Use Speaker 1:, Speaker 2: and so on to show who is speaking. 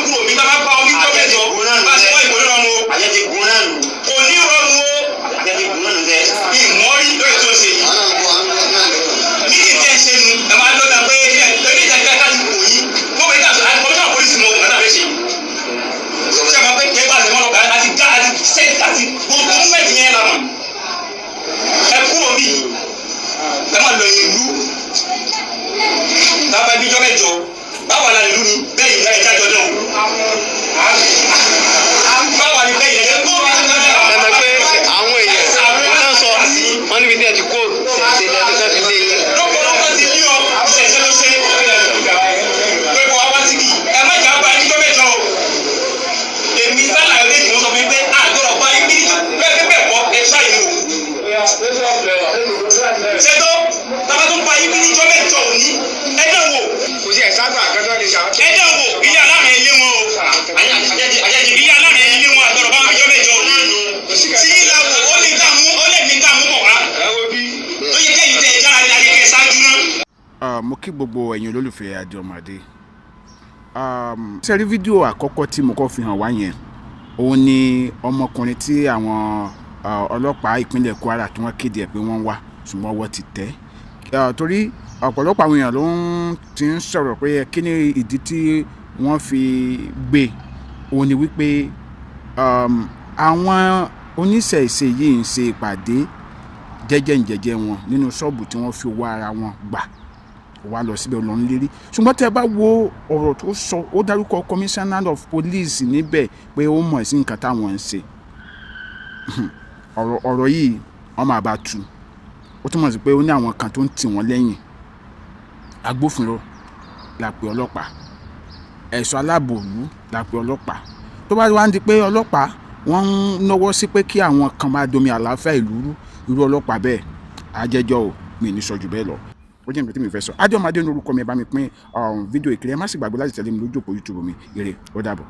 Speaker 1: kúrò mi bá bá omi tó mẹ́jọ bá ṣe wọ́n ìkórè rọrùn o.
Speaker 2: àjẹjì gun náà nù.
Speaker 1: kò ní rọrùn o.
Speaker 2: àjẹjì gun náà nù tẹ.
Speaker 1: ìmọ̀rí lóye tó ṣe yìí. ní ìtẹ́ ṣe nu ẹ máa lọ́ta pé ẹni ìdájọ́ ká ti kò yí mo bẹ dáṣọ àti kọmíṣọ́ pólísì mo kàn náà fẹ́ ṣe. ṣé ẹ máa pé kẹ́ bá ṣe mọ́ lọ́kàn àti gá àti ṣe àti gbogbo mẹ́tì yẹn lànà. ẹ kúrò bí ẹ máa lọ ìlú. tábà bíjọ́ mẹ́jọ báwa la ìlú ni bẹ́ẹ̀ ìgbà ìdájọ́ náà. báwa ni bẹ́ẹ̀ ìdájọ́ náà.
Speaker 3: ẹ mọ̀ pé àwọn èèyàn náà sọ wọ́n níbi tí ẹ ti kó ìṣẹ̀lẹ̀ tó fẹ́ fi lé yín.
Speaker 1: lọ́pọ̀lọpọ̀ ti ní ọ ìṣẹ̀ṣẹ̀ ló ṣe pé kò wá wá sí kì ẹ má jà bá ẹjọ́ mẹ́jọ o. èmi sálà ẹgbẹ́ ìdìbò sọ fún mi pé àgọ́rọ̀ bá yín bíi bẹ́ẹ̀ bẹ́ẹ̀ kọ́ ẹ ṣáà yìí o. ṣètò tábà tó bá yín bíi ìjọ mẹ́jọ òní ẹ̀dẹ̀ wò.
Speaker 3: kò sí ẹ̀sán àgbà kẹ́tọ́ lè ṣàwọn.
Speaker 1: ẹ̀dẹ̀ wò ilé aláàrin ilé wọn o. ilé aláàrin ilé wọn àgọ́rọ̀ bá ìjọ mẹ́jọ òní. tí ìlà wò ó lè dààmú bọ̀ wá. ó yẹ kẹ́yìn tẹ̀ ẹ̀já ayẹyẹ ṣáájú náà.
Speaker 4: mo kí gbogbo ẹ̀yin olólùfẹ́ Àjọmọ̀dé. ṣe rí fídíò àkọ́kọ́ tí mo kọ́ fi hàn wá yẹn òun ni ọmọkùnrin tí àwọn ọlọ́pàá ìpínlẹ̀ Kwara tí wọ́n kéde ẹ̀ pé wọ́n wá ṣùgbọ́n wọ́n ti tẹ̀. torí ọ̀pọ̀lọpọ̀ àwọn èèyàn ló ti ń sọ̀rọ̀ pé kí ni ìdí tí wọ́n fi gbé òun ni wípé àwọn oníṣẹ̀ṣe yìí ń ṣe ìpàdé jẹ́jẹ́ wọn nínú ṣọ́ọ̀bù tí wọ́n fi owó ara wọn gbà wá lọ síbẹ̀ lọ ń lérí ṣùgbọ́n tẹ́ ẹ bá wo ọ̀rọ̀ tó sọ ó dárúkọ commissioner of police níbẹ̀ pé ó mọ̀ sí nǹkan táwọn ń ṣe ọ̀rọ̀ yìí wọ́n máa bá tu ó túmọ̀ sí pé ó ní àwọn kan tó ń tì wọ́n lẹ́yìn agbófinró la pè ọlọ́pàá ẹ̀ṣọ́ aláàbò ìlú la pè ọlọ́pàá tó bá wá ń di pé ọlọ́pàá wọ́n ń náwó sí pé kí àwọn kan máa domi àlàáfíà ìlú rú irú ọlọ́pàá bẹ́ẹ̀ àjẹjọ́ ò mi ní sọ jù bẹ́ẹ̀ lọ ó jẹ́ nǹkan tí mi fẹ́ sọ Àjọmọ̀dé ní orúkọ mi ẹ bá mi pín fídíò ìkiri ẹ má sì gbàgbé láti tẹ̀lé mi lójú òpó YouTube mi ire ó dàbọ̀.